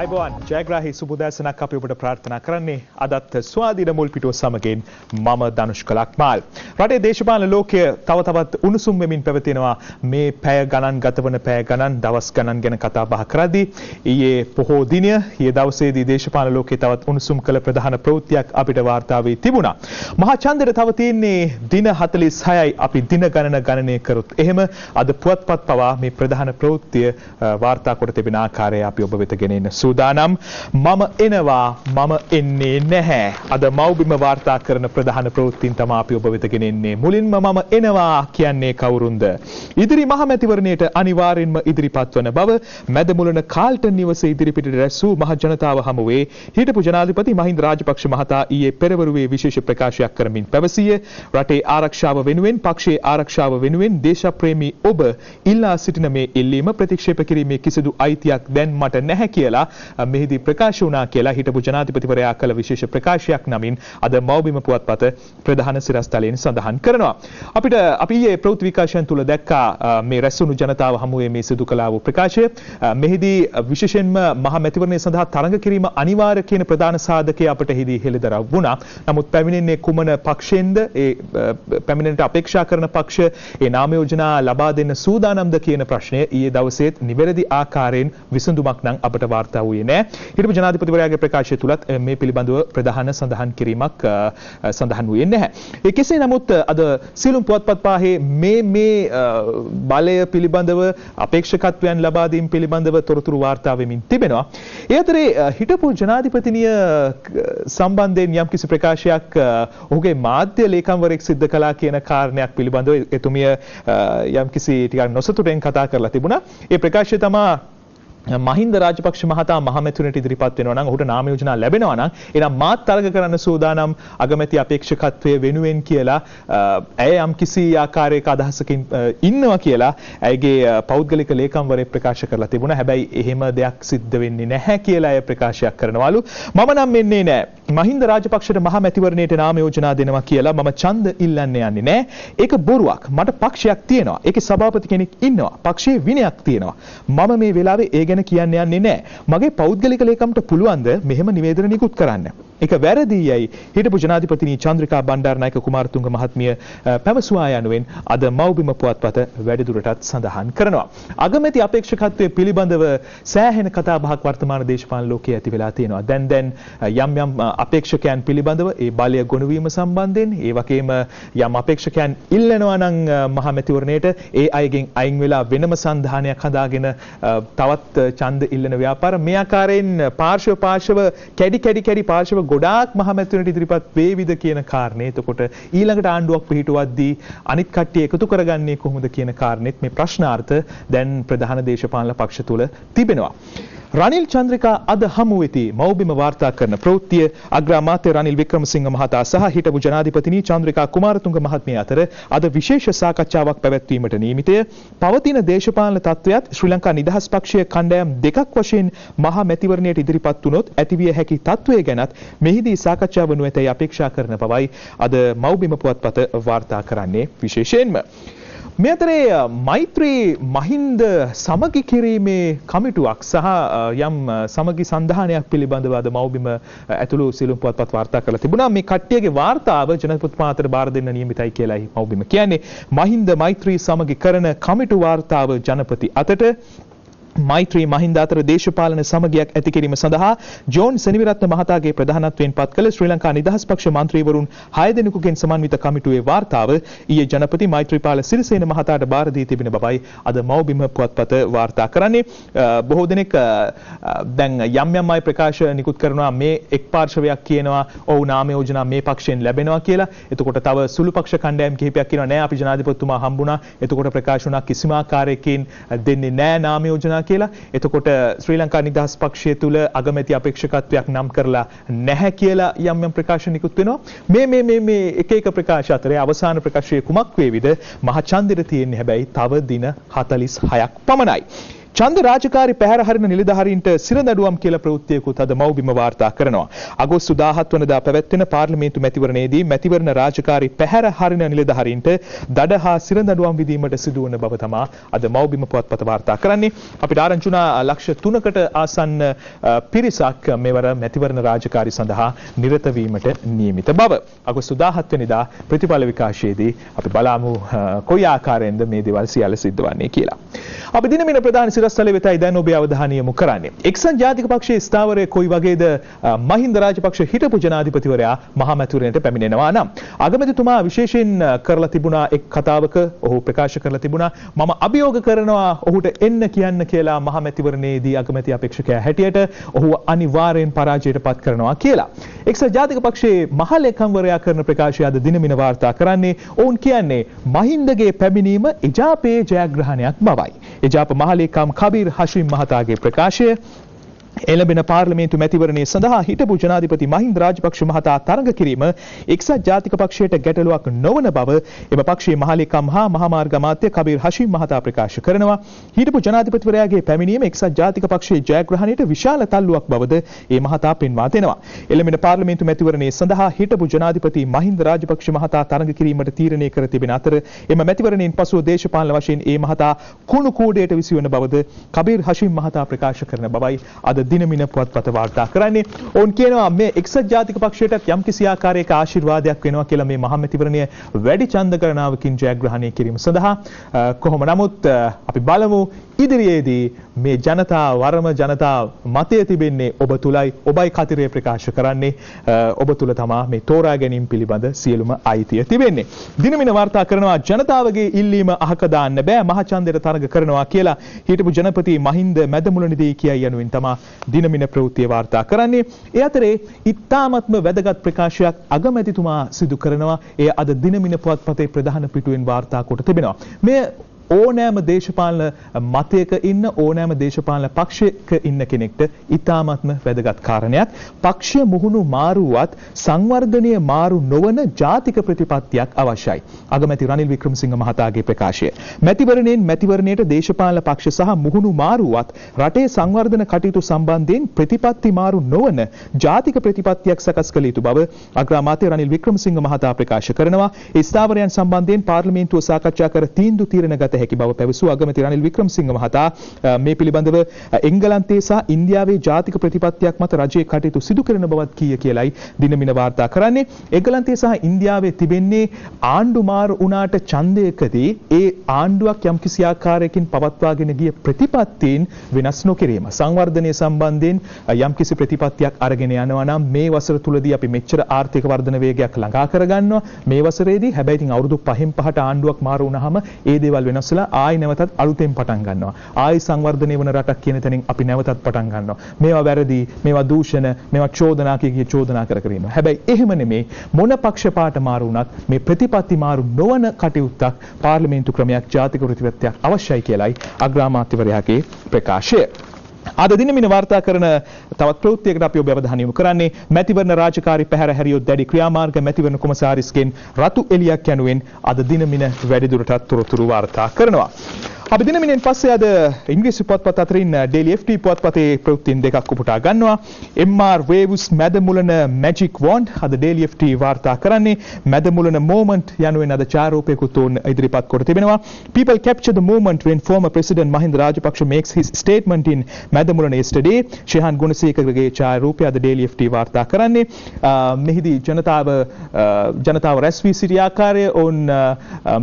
අයිබෝන් ජයග්‍රාහී සුබෝදෑසනක් අපි ඔබට ප්‍රාර්ථනා කරන්නේ අදත් ස්වාධීන මුල් පිටුව සමගින් මම ධනුෂ් කලක්මාල්. රටේ දේශපාලන ලෝකය තව තවත් උණුසුම් වෙමින් පැවතෙනවා මේ පැය ගණන් ගතවන පැය ගණන් දවස් ගණන් ගැන කතා බහ කරද්දී ඊයේ පොහෝ දිනය ඊයේ දවසේදී දේශපාලන ලෝකයේ තවත් උණුසුම් කළ ප්‍රධාන ප්‍රවෘත්තියක් අපිට වාර්තා වී තිබුණා. මහා ඡන්දෙට තව තියෙන්නේ දින 46යි අපි දින ගණන ගණනය කරොත්. එහෙම අද පුවත්පත් පවා මේ ප්‍රධාන ප්‍රවෘත්තිය වාර්තා කොට තිබෙන ආකාරය අපි ඔබ වෙත ගෙනෙන්න සූදානම්. මම එනවා මම එන්නේ නැහැ. අද මව්බිම වාර්තා කරන ප්‍රධාන ප්‍රවෘත්තීන් තමයි අපි ඔබ වෙත ගෙනෙන්නේ. මුලින්ම මම එනවා කියන්නේ කවුරුන්ද? ඉදිරි මහමැතිවරණයට අනිවාර්යෙන්ම ඉදිරිපත් වන බව මැදමුලන කාල්ටන් නිවස ඉදිරිපිටට රැස් වූ මහ ජනතාව හමුවේ හිටපු ජනාධිපති මහින්ද රාජපක්ෂ මහතා ඊයේ පෙරවරුවේ විශේෂ ප්‍රකාශයක් කරමින් පැවසිය රටේ ආරක්ෂාව වෙනුවෙන් පක්ෂයේ ආරක්ෂාව වෙනුවෙන් දේශප්‍රේමී ඔබ ඉල්ලා සිටින මේ ඉල්ලීම ප්‍රතික්ෂේප කිරීමේ කිසිදු අයිතියක් දැන් මට නැහැ කියලා මෙහිදී ප්‍රකාශ වුණා කියලා හිටපු ජනාධිපතිවරයා කළ විශේෂ ප්‍රකාශයක් නමින් අද මව්බිම පුවත්පත ප්‍රධාන සිරස්තලයෙන් සඳහන් කරනවා. අපිට අපි ඊයේ ප්‍රවෘත්ති විකාශයන් තුල දැක්කා මේ රැස්වුණු ජනතාව හමුවේ මේ සිදු කළා වූ ප්‍රකාශය. මෙහිදී විශේෂයෙන්ම මහ මැතිවරණය සඳහා තරඟ කිරීම අනිවාර්ය කියන ප්‍රධාන සාධකය අපට එහිදී හෙළිදරව් වුණා. නමුත් පැමිණෙන්නේ කුමන පක්ෂයෙන්ද? ඒ පැමිණෙන්නට අපේක්ෂා කරන පක්ෂ ඒ නාම යෝජනා ලබා දෙන්න සූදානම්ද කියන ප්‍රශ්නය ඊයේ දවසේත් නිවැරදි ආකාරයෙන් විසඳුමක් නම් අපට වාර්තා වූයේ නැහැ. හිටපු ජනාධිපතිවරයාගේ ප්‍රකාශය තුලත් මේ පිළිබඳව ප්‍රධාන සඳහන් කිරීමක් සඳහන් වූයේ නැහැ. ඒ කෙසේ නමුත් අද සියලුම පුවත්පත් පාහේ මේ බලය පිළිබඳව අපේක්ෂකත්වයන් ලබා දීම පිළිබඳව තොරතුරු වාර්තා වෙමින් තිබෙනවා. ඒ අතරේ හිටපු ජනාධිපතිනිය සම්බන්ධයෙන් යම්කිසි ප්‍රකාශයක් ඔහුගේ මාධ්‍ය ලේකම්වරයෙක් සිද්ධ කළා කියන කාරණයක් පිළිබඳව එතුමිය යම්කිසි ටිකක් නොසතුටෙන් කතා කරලා තිබුණා. ඒ ප්‍රකාශය තමයි මහින්ද රාජපක්ෂ මහතා මහමැතිවරණයට ඉදිරිපත් වෙනවා නම් ඔහුට නාම යෝජනා ලැබෙනවා නම් එනම් මාත් තරග කරන්න සූදානම් අගමැති අපේක්ෂකත්වයේ වෙනුවෙන් කියලා ඇය යම්කිසි ආකාරයක අදහසකින් ඉන්නවා කියලා ඇයගේ පෞද්ගලික ලේකම්වරයෙක් ප්‍රකාශ කරලා තිබුණා. හැබැයි එහෙම දෙයක් සිද්ධ වෙන්නේ නැහැ කියලා ඇය ප්‍රකාශයක් කරනවලු. මම නම් එන්නේ නැහැ. මහින්ද රාජපක්ෂට මහමැතිවරණයට නාම යෝජනා දෙනවා කියලා මම ඡන්ද ඉල්ලන්න යන්නේ නැහැ. ඒක බොරුවක්. මට පක්ෂයක් තියෙනවා. ඒකේ සභාපති කෙනෙක් ඉන්නවා. පක්ෂයේ විනයක් තියෙනවා. මම මේ වෙලාවේ ඒ ගැන කියන්න යන්නේ නැහැ. මගේ පෞද්ගලික ලේකම්ට පුළුවන්ද මෙහෙම නිවේදන නිකුත් කරන්න? ඒක වැරදියයි හිටපු ජනාධිපතිනි චන්ද්‍රිකා බණ්ඩාරනායක කුමාරතුංග මහත්මිය පැවසුවා යනුවෙන් අද මව්බිම පුවත්පත වැඩිදුරටත් සඳහන් කරනවා. අගමැති අපේක්ෂකත්වයේ පිළිබඳව සෑහෙන කතා බහක් වර්තමාන දේශපාලන ලෝකයේ ඇති වෙලා තියෙනවා. දැන් යම් අපේක්ෂකයන් පිළිබඳව ඒ බලය ගොනු වීම සම්බන්ධයෙන් ඒ වගේම යම් අපේක්ෂකයන් ඉල්ලනවා නම් මහ මැතිවරණයට ඒ අයගෙන් අයින් වෙලා වෙනම සංධානයක් හදාගෙන තවත් ඡන්ද ඉල්ලන ව්‍යාපාර මේ ආකාරයෙන් පාර්ශව කැඩි පාර්ශව ගොඩාක් මහ මැතිවරණයට ඉදිරිපත් වේවිද කියන කාරණේ. එතකොට ඊළඟට ආණ්ඩුවක් පිහිටුවද්දී අනිත් කට්ටිය එකතු කරගන්නේ කොහොමද කියන කාරණෙත් මේ ප්‍රශ්නාර්ථ දැන් ප්‍රධාන දේශපාලන පක්ෂ තුල තිබෙනවා. රනිල් චන්ද්‍රිකා අද හමු වෙති මව්බිම වාර්තා කරන ප්‍රවෘත්තිය අග්‍රාමාත්‍ය රනිල් වික්‍රමසිංහ මහතා සහ හිටපු ජනාධිපතිනි චන්ද්‍රිකා කුමාරතුංග මහත්මිය අතර අද විශේෂ සාකච්ඡාවක් පැවැත්වීමට නියමිතය. පවතින දේශපාලන තත්ත්වයත් ශ්‍රී ලංකා නිදහස් පක්ෂයේ කණ්ඩායම් දෙකක් වශයෙන් මහා මැතිවරණයට ඉදිරිපත් වුණොත් ඇතිවිය හැකි තත්ත්වය ගැනත් මෙහිදී සාකච්ඡා වනු ඇතැයි අපේක්ෂා කරන බවයි අද මව්බිම පුවත්පත වාර්තා කරන්නේ විශේෂයෙන්ම. මේ අතරේ මෛත්‍රී මහින්ද සමගි කිරීමේ කමිටුවක් සහ යම් සමගි සන්ධානයක් පිළිබඳව අද මව්බිම ඇතුළු සියලුම පුවත්පත් වාර්තා කරලා තිබුණා. මේ කට්ටියගේ වාර්තාව ජනපතිතුමාට බාර දෙන්න නියමිතයි කියලායි මව්බිම කියන්නේ. මහින්ද මෛත්‍රී සමගි කරන කමිටු වාර්තාව ජනපති අතට මෛත්‍රී මහින්ද අතර දේශපාලන සමගියක් ඇති කිරීම සඳහා ජෝන් සෙනවිරත්න මහතාගේ ප්‍රධානත්වයෙන් පත් කළ ශ්‍රී ලංකා නිදහස් පක්ෂ මන්ත්‍රීවරුන් 6 දෙනෙකුගෙන් සමන්විත කමිටුවේ වාර්තාව ඊයේ ජනපති මෛත්‍රීපාල සිරිසේන මහතාට බාර දී තිබෙන බවයි අද මව්බිම පුවත්පත වාර්තා කරන්නේ. බොහෝ දෙනෙක් දැන් යම් අය ප්‍රකාශ නිකුත් කරනවා මේ එක් පාර්ශවයක් කියනවා ඔව් නාම යෝජනා මේ පක්ෂයෙන් ලැබෙනවා කියලා. එතකොට තව සුළු පක්ෂ කණ්ඩායම් කිහිපයක් කියනවා නෑ අපි ජනාධිපතිතුමා හම්බුණා. එතකොට ප්‍රකාශ වුණා කිසිම ආකාරයකින් දෙන්නේ නෑ නාම යෝජනා කියලා. එතකොට ශ්‍රී ලංකා නිදහස් පක්ෂය තුල අගමැති අපේක්ෂකත්වයක් නම් කරලා නැහැ කියලා යම් ප්‍රකාශ නිකුත් වෙනවා. මේ එක ප්‍රකාශ අතරේ අවසාන ප්‍රකාශය කුමක් වේවිද? මහ ඡන්දෙට තියෙන්නේ හැබැයි තව දින 46ක් පමණයි. ඡන්ද රාජකාරී පැහැර හරින නිලධාරීන්ට සිරදඬුවම් කියලා ප්‍රවෘත්තියකුත් අද මව්බිම වාර්තා කරනවා. අගෝස්තු 17 වනදා පැවැත්වෙන පාර්ලිමේන්තු මැතිවරණයේදී මැතිවරණ රාජකාරී පැහැර හරින නිලධාරීන්ට දඩ හා සිරදඬුවම් විදීමට සිදුවන බව තමයි අද මව්බිම පුවත්පත වාර්තා කරන්නේ. අපිට ආරංචි වුණා ලක්ෂ 3කට ආසන්න පිරිසක් මෙවර මැතිවරණ රාජකාරී සඳහා නිරත වීමට නියමිත බව. අගෝස්තු 17 වෙනිදා ප්‍රතිඵල විකාශයේදී අපි බලමු කොයි ආකාරයෙන්ද මේ දේවල් සියල්ල සිද්ධ වන්නේ කියලා. අපි දිනමින ප්‍රධාන සිරස්තල වෙතයි දැන් ඔබේ අවධානය යොමු කරන්නේ. එක්සත් ජාතික පක්ෂයේ ස්ථාවරය කොයි වගේද මහින්ද රාජපක්ෂ හිටපු ජනාධිපතිවරයා මහා මැතිවරණයට පැමිණෙනවා නම් අගමැතිතුමා විශේෂයෙන් කරලා තිබුණා එක් කතාවක ඔහු ප්‍රකාශ කරලා තිබුණා මම අභියෝග කරනවා ඔහුට එන්න කියන්න කියලා මහා මැතිවරණයේදී අගමැති අපේක්ෂකයා හැටියට ඔහු අනිවාර්යෙන් පරාජයට පත් කරනවා කියලා. එක්සත් ජාතික පක්ෂයේ මහලේකම්වරයා කරන ප්‍රකාශය අද දිනමින වාර්තා කරන්නේ ඔවුන් කියන්නේ මහින්දගේ පැමිණීම එජාපයේ ජයග්‍රහණයක් බවයි. එජාප මහලේකම් කබීර් හෂිම් මහතාගේ ප්‍රකාශය එළඹෙන පාර්ලිමේන්තු මැතිවරණයේ සඳහා හිටපු ජනාධිපති මහින්ද රාජපක්ෂ මහතා තරඟ කිරීම එක්සත් ජාතික පක්ෂයට ගැටලුවක් නොවන බව එම පක්ෂයේ මහලේකම් හා මහාමාර්ග අමාත්‍ය කබීර් හෂිම් මහතා ප්‍රකාශ කරනවා. හිටපු ජනාධිපතිවරයාගේ පැමිණීම එක්සත් ජාතික පක්ෂයේ ජයග්‍රහණයට විශාල තල්ලුවක් බවද ඒ මහතා පෙන්වා දෙනවා. එළඹෙන පාර්ලිමේන්තු මැතිවරණයේ සඳහා හිටපු ජනාධිපති මහින්ද රාජපක්ෂ මහතා තරඟ කිරීමට තීරණය කර තිබෙන අතර එම මැතිවරණයෙන් පසුව දේශපාලන වශයෙන් ඒ මහතා කුණු කූඩයට විසිවන බවද කබීර් හෂිම් මහතා ප්‍රකාශ කරන බවයි අද දිනමින පුවත්පත වාර්තා කරන්නේ. ඔවුන් කියනවා මේ එක්සත් ජාතික පක්ෂයට යම්කිසි ආකාරයක ආශිර්වාදයක් වෙනවා කියලා මේ මහා මැතිවරණය වැඩි ඡන්ද ගණනාවකින් ජයග්‍රහණය කිරීම සඳහා. කොහොම නමුත් අපි බලමු ඉදිරියේදී මේ ජනතා වරම ජනතා මතය තිබෙන්නේ ඔබ තුලයි. ඔබයි කතිරේ ප්‍රකාශ කරන්නේ ඔබ තුල තමා මේ තෝරා ගැනීම පිළිබඳ සියලුම අයිතිය තිබෙන්නේ. දිනමින වාර්තා කරනවා ජනතාවගේ ඉල්ලීම අහක දාන්න බෑ මහ ඡන්දයට තරඟ කරනවා කියලා හිටපු ජනපති මහින්ද මැදමුලනදී කියයි යනුවෙන් තමා දිනමින ප්‍රවෘත්තිය වාර්තා කරන්නේ. ඒ අතරේ ඉතාමත්ම වැදගත් ප්‍රකාශයක් අගමැතිතුමා සිදු කරනවා. එය අද දිනමින පුවත්පතේ ප්‍රධාන පිටුවෙන් වාර්තා කොට තිබෙනවා. මේ ඕනෑම දේශපාලන මතයක ඉන්න ඕනෑම දේශපාලන පක්ෂයක ඉන්න කෙනෙක්ට ඉතාමත්ම වැදගත් කාරණයක්. පක්ෂ මුහුණු මාරුවත් සංවර්ධනය මාරු නොවන ජාතික ප්‍රතිපත්තියක් අවශ්‍යයි. අගමැති රනිල් වික්‍රමසිංහ මහතාගේ ප්‍රකාශය. මැතිවරණයෙන් මැතිවරණයට දේශපාලන පක්ෂ සහ මුහුණු මාරුවත් රටේ සංවර්ධන කටයුතු සම්බන්ධයෙන් ප්‍රතිපත්ති මාරු නොවන ජාතික ප්‍රතිපත්තියක් සකස් කළ යුතු බව අග්‍රාමාත්‍ය රනිල් වික්‍රමසිංහ මහතා ප්‍රකාශ කරනවා. ඒ ස්ථාවරයන් සම්බන්ධයෙන් පාර්ලිමේන්තුව සාකච්ඡා කර තීන්දුව තීරණ ගත හැකි බව පැවසූ අගමැති රනිල් වික්‍රමසිංහ මහතා මේ පිළිබඳව එංගලන්තයේ සහ ඉන්දියාවේ ජාතික ප්‍රතිපත්තියක් මත රජයේ කටයුතු සිදු කරන බවත් කීය කියලයි දිනමින වාර්තා කරන්නේ. එංගලන්තයේ සහ ඉන්දියාවේ තිබෙන්නේ ආණ්ඩු මාරු වුණාට ඡන්දයකදී ඒ ආණ්ඩුවක් යම්කිසි ආකාරයකින් පවත්වාගෙන ගිය ප්‍රතිපත්තීන් වෙනස් නොකිරීම. සංවර්ධනය සම්බන්ධයෙන් යම්කිසි ප්‍රතිපත්තියක් අරගෙන යනවා නම් මේ වසර තුලදී අපි මෙච්චර ආර්ථික වර්ධන වේගයක් ළඟා කරගන්නවා. මේ වසරේදී හැබැයි ඉතින් අවුරුදු 5න් 5ට ආණ්ඩුවක් මාරු වුණාම ඒ දේවල් වෙනස් ආයි නැවතත් අලුතෙන් පටන් ගන්නවා. ආයි සංවර්ධනය වන රටක් කියන තැනින් අපි නැවතත් පටන් ගන්නවා. මේවා වැරදි, මේවා දූෂණ, මේවා චෝදනා කිය චෝදනා කර ඉන්නවා. හැබැයි එහෙම නෙමේ මොන පක්ෂපාත මාරු වුණත් මේ ප්‍රතිපත්ති මාරු නොවන කටයුත්තක් පාර්ලිමේන්තු ක්‍රමයක් ජාතික ප්‍රතිපත්තියක් අවශ්‍යයි කියලයි අග්‍රාමාත්‍යවරයාගේ ප්‍රකාශය. අද දිනමින වාර්තා කරන තවත් ප්‍රවෘත්තියකට අපි ඔබ අවධානය යොමු කරන්නේ මැතිවරණ රාජකාරී පැහැර හැරියොත් දැඩි ක්‍රියාමාර්ග මැතිවරණ කොමසාරිස්ගෙන් රතු එලියක් යනුවෙන් අද දිනමින වැඩිදුරටත් තොරතුරු වාර්තා කරනවා. අපි දිනමිනෙන් පස්සේ අද ඉංග්‍රීසි පුවත්පත් අතරින් Daily FT පුවත්පතේ ප්‍රවෘත්තීන් දෙකක් උපුටා ගන්නවා. MR Waves Medamulana Magic Wand අද Daily FT වාර්තා කරන්නේ මැදමුලන moment යනුවෙන් අද ඡායාරූපයකුත් උන් ඉදිරිපත් කොට තිබෙනවා. People capture the moment when former President Mahinda Rajapaksa makes his statement in Medamulana yesterday. Shihan ගුණසේකරගේ ඡායාරූපය අද Daily FT වාර්තා කරන්නේ. මෙහිදී ජනතාව රැස් වී සිටි ආකාරය උන්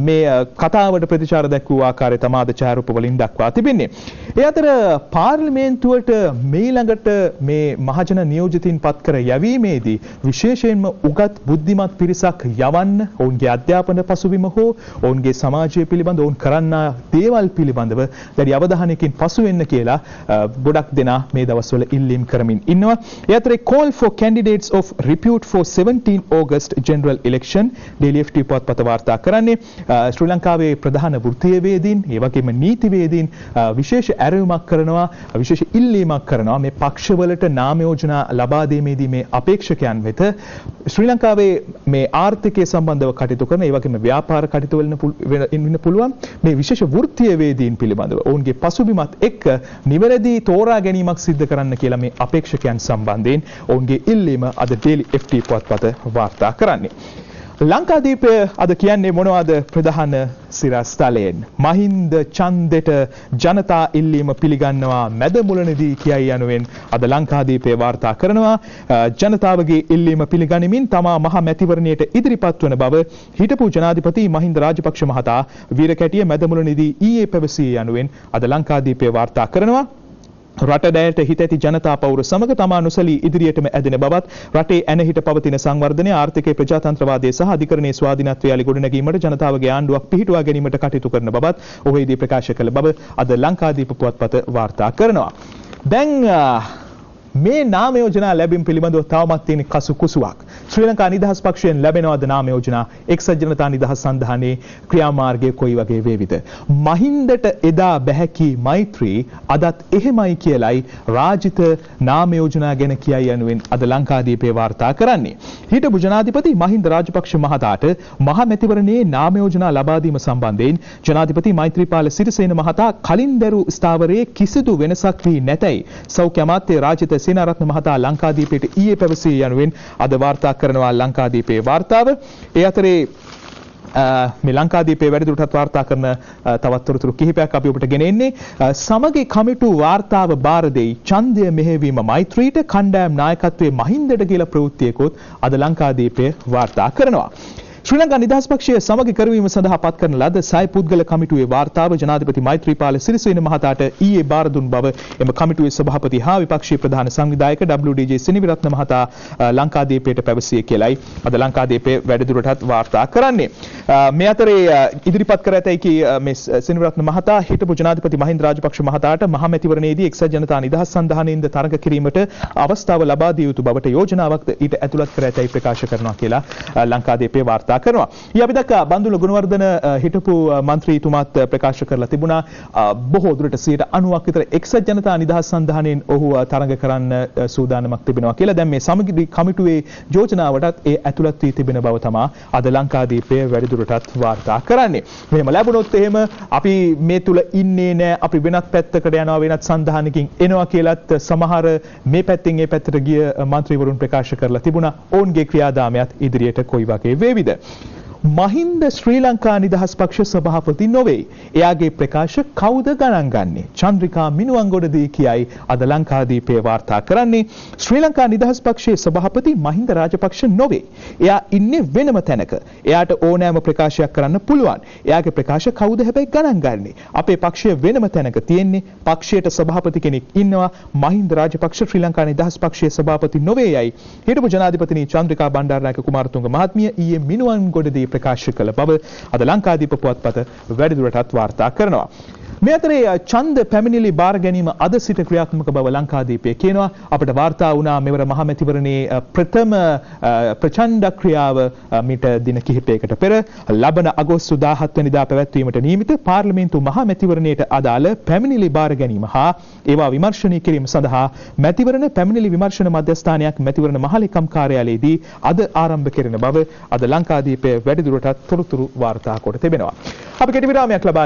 මේ කතාවට ප්‍රතිචාර දක්වූ ආකාරය තමයි ඡායාරූප වලින් දක්වා තිබෙන්නේ. ඒ අතර පාර්ලිමේන්තුවට මීළඟට මේ මහජන නියෝජිතින් පත් කර යැවීමේදී විශේෂයෙන්ම උගත් බුද්ධිමත් පිරිසක් යවන්න ඔවුන්ගේ අධ්‍යාපන පසුබිම හෝ ඔවුන්ගේ සමාජය පිළිබඳ ඔවුන් කරන්නා දේවල් පිළිබඳව දැඩි අවධානයකින් පසු වෙන්න කියලා ගොඩක් දෙනා මේ දවස්වල ඉල්ලීම් කරමින් ඉන්නවා. ඒ අතරේ call for candidates of repute for 17 August general election Daily FT පුවත්පත වාර්තා කරන්නේ ශ්‍රී ලංකාවේ ප්‍රධාන වෘත්තීයවේදීන් ඒ වගේම නීතිවේදීන් විශේෂ ඇරයුමක් කරනවා, විශේෂ ඉල්ලීමක් කරනවා මේ පක්ෂවලට නාම යෝජනා ලබා දීමේදී මේ අපේක්ෂකයන් වෙත ශ්‍රී ලංකාවේ මේ ආර්ථිකය සම්බන්ධව කටයුතු කරන ඒ වගේම ව්‍යාපාර කටයුතු වල ඉන්න පුළුවන් මේ විශේෂ වෘත්තීයවේදීන් පිළිබඳව ඔවුන්ගේ පසුබිමත් එක්ක නිවැරදි තෝරා ගැනීමක් සිදු කරන්න කියලා මේ අපේක්ෂකයන් සම්බන්ධයෙන් ඔවුන්ගේ ඉල්ලීම අද Daily FT පුවත්පත වාර්තා කරන්නේ. ලංකාදීපය අද කියන්නේ මොනවද ප්‍රධාන සිරස්තලයෙන්? මහින්ද ඡන්දෙට ජනතා ඉල්ලීම පිළිගන්නවා මැද මුලනේදී කියයි යනුවෙන් අද ලංකාදීපය වාර්තා කරනවා. ජනතාවගේ ඉල්ලීම පිළිගනිමින් තමා මහ මැතිවරණයට ඉදිරිපත් වන බව හිටපු ජනාධිපති මහින්ද රාජපක්ෂ මහතා වීරකැටිය මැද මුලනේදී ඊයේ පැවසී යනුවෙන් අද ලංකාදීපය වාර්තා කරනවා. රට දැයට හිත ඇති ජනතා පවුර සමග තමා නොසලී ඉදිරියටම ඇදෙන බවත් රටේ ඇනහිට පවතින සංවර්ධනය ආර්ථිකයේ ප්‍රජාතන්ත්‍රවාදය සහ අධිකරණයේ ස්වාධීනත්වය යලි ගොඩනැගීමට ජනතාවගේ ආණ්ඩුවක් පිහිටුවා ගැනීමට කටයුතු කරන බවත් ඔහුදී ප්‍රකාශ කළ බව අද ලංකාදීප පුවත්පත වාර්තා කරනවා. දැන් මේ නාම යෝජනා ලැබීම පිළිබඳව තවමත් තියෙන කසු කුසුවක්. ශ්‍රී ලංකා නිදහස් පක්ෂයෙන් ලැබෙනවද නාම යෝජනා? එක්සත් ජනතා නිදහස් සන්ධානයේ ක්‍රියාමාර්ගය කොයි වගේ වේවිද? මහින්දට එදා බැහැකි මෛත්‍රී අදත් එහෙමයි කියලයි රාජිත නාම යෝජනා ගැන කියයි යනුවෙන් අද ලංකාදීපේ වාර්තා කරන්නේ. හිටපු ජනාධිපති මහින්ද රාජපක්ෂ මහතාට මහ මැතිවරණයේ නාම යෝජනා ලබා දීම සම්බන්ධයෙන් ජනාධිපති මෛත්‍රීපාල සිරිසේන මහතා කලින් දැරු ස්ථාවරයේ කිසිදු වෙනසක් වී නැතයි සෞඛ්‍ය අමාත්‍ය රාජිත සේනාරත්න මහතා ලංකාදීපයට ඊයේ පැවසී යනුවෙන් අද වාර්තා කරනවා ලංකාදීපේ වාර්තාව. ඒ අතරේ මේ ලංකාදීපේ වැඩිදුරටත් වාර්තා කරන තවත් තොරතුරු කිහිපයක් අපි ඔබට ගෙන එන්නේ. සමගි කමිටු වාර්තාව බාර දෙයි ඡන්දය මෙහෙවීම මෛත්‍රීට කණ්ඩායම් නායකත්වයේ මහින්දට කියලා ප්‍රවෘත්තියකොත් අද ලංකාදීපේ වාර්තා කරනවා. ශ්‍රී ලංකා නිදහස් පක්ෂයේ සමගි කරවීම සඳහා පත් කරන ලද සය පුද්ගල කමිටුවේ වාර්තාව ජනාධිපති මෛත්‍රීපාල සිරිසේන මහතාට ඊයේ බාර දුන් බව එම කමිටුවේ සභාපති හා විපක්ෂීය ප්‍රධාන සංවිධායක WDJ සිනිවිරත්න මහතා ලංකාදීපයට පැවසිය කියලයි අද ලංකාදීපේ වැඩිදුරටත් වාර්තා කරන්නේ. මේ අතරේ ඉදිරිපත් කර ඇතැයි කී මේ සිනිවිරත්න මහතා හිටපු ජනාධිපති මහින්ද රාජපක්ෂ මහතාට මහ මැතිවරණයේදී එක්සත් ජනතා නිදහස් සන්ධානයෙන්ද තරඟ කිරීමට අවස්ථාව ලබා දිය යුතු බවට යෝජනාවක් ඊට ඇතුළත් කර ඇතැයි ප්‍රකාශ කරනවා කියලා ලංකාදීපේ වාර්තා කරනවා. අපි දැක්කා බන්දුල ගුණවර්ධන හිටපු മന്ത്രിතුමාත් ප්‍රකාශ කරලා තිබුණා බොහෝ දුරට 90% විතර එක්සත් ජනතා නිදහස් සන්ධානයෙන් ඔහු තරඟ කරන්න සූදානමක් තිබෙනවා කියලා. දැන් මේ සමගි කමිටුවේ යෝජනාවටත් ඒ ඇතුළත් වී තිබෙන බව තමයි අද ලංකාදීපය වැඩිදුරටත් වාර්තා කරන්නේ. මෙහෙම ලැබුණොත් එහෙම අපි මේ තුල ඉන්නේ නැහැ, අපි වෙනත් පැත්තකට යනවා, වෙනත් සන්ධානකින් එනවා කියලාත් සමහර මේ පැත්තෙන් ඒ පැත්තට ගිය മന്ത്രിවරුන් ප්‍රකාශ කරලා තිබුණා. ඔවුන්ගේ ක්‍රියාදාමයත් ඉදිරියට කොයි වගේ වේවිද? මහින්ද ශ්‍රී ලංකා නිදහස් පක්ෂ සභාපති නොවේ. එයාගේ ප්‍රකාශ කවුද ගණන් ගන්නේ? චන්ද්‍රිකා මිනුවන්ගොඩදී කියයි අද ලංකාදීපේ වාර්තා කරන්නේ. ශ්‍රී ලංකා නිදහස් පක්ෂයේ සභාපති මහින්ද රාජපක්ෂ නොවේ. එයා ඉන්නේ වෙනම තැනක. එයාට ඕනෑම ප්‍රකාශයක් කරන්න පුළුවන්. එයාගේ ප්‍රකාශ කවුද හැබැයි ගණන් ගන්නේ? අපේ පක්ෂය වෙනම තැනක තියෙන්නේ. පක්ෂයට සභාපති කෙනෙක් ඉන්නවා. මහින්ද රාජපක්ෂ ශ්‍රී ලංකා නිදහස් පක්ෂයේ සභාපති නොවේ යයි හිටපු ජනාධිපතිනි චන්ද්‍රිකා බණ්ඩාරනායක කුමාරතුංග මහත්මිය ඊයේ මිනුවන්ගොඩදී ප්‍රකාශ කළ බව අද ලංකාදීප පුවත්පත වැඩිදුරටත් වාර්තා කරනවා. මේ අතරේ ඡන්ද පැමිණිලි බාර ගැනීම අද සිට ක්‍රියාත්මක බව ලංකාදීපය කියනවා. අපට වාර්තා වුණා මෙවර මහ මැතිවරණයේ ප්‍රථම ප්‍රචණ්ඩ ක්‍රියාව මිට දින කිහිපයකට පෙර ලබන අගෝස්තු 17 වෙනිදා පැවැත්වීමට නියමිත පාර්ලිමේන්තු මහ මැතිවරණයට අදාළ පැමිණිලි බාර ගැනීම හා ඒවා විමර්ශනය කිරීම සඳහා මැතිවරණ පැමිණිලි විමර්ශන මධ්‍යස්ථානයක් මැතිවරණ මහලේකම් කාර්යාලයේදී අද ආරම්භ කෙරෙන බව අද ලංකාදීපය වැඩිදුරටත් තොරතුරු වාර්තා කොට තිබෙනවා. අපි කෙටි විරාමයක් ලබා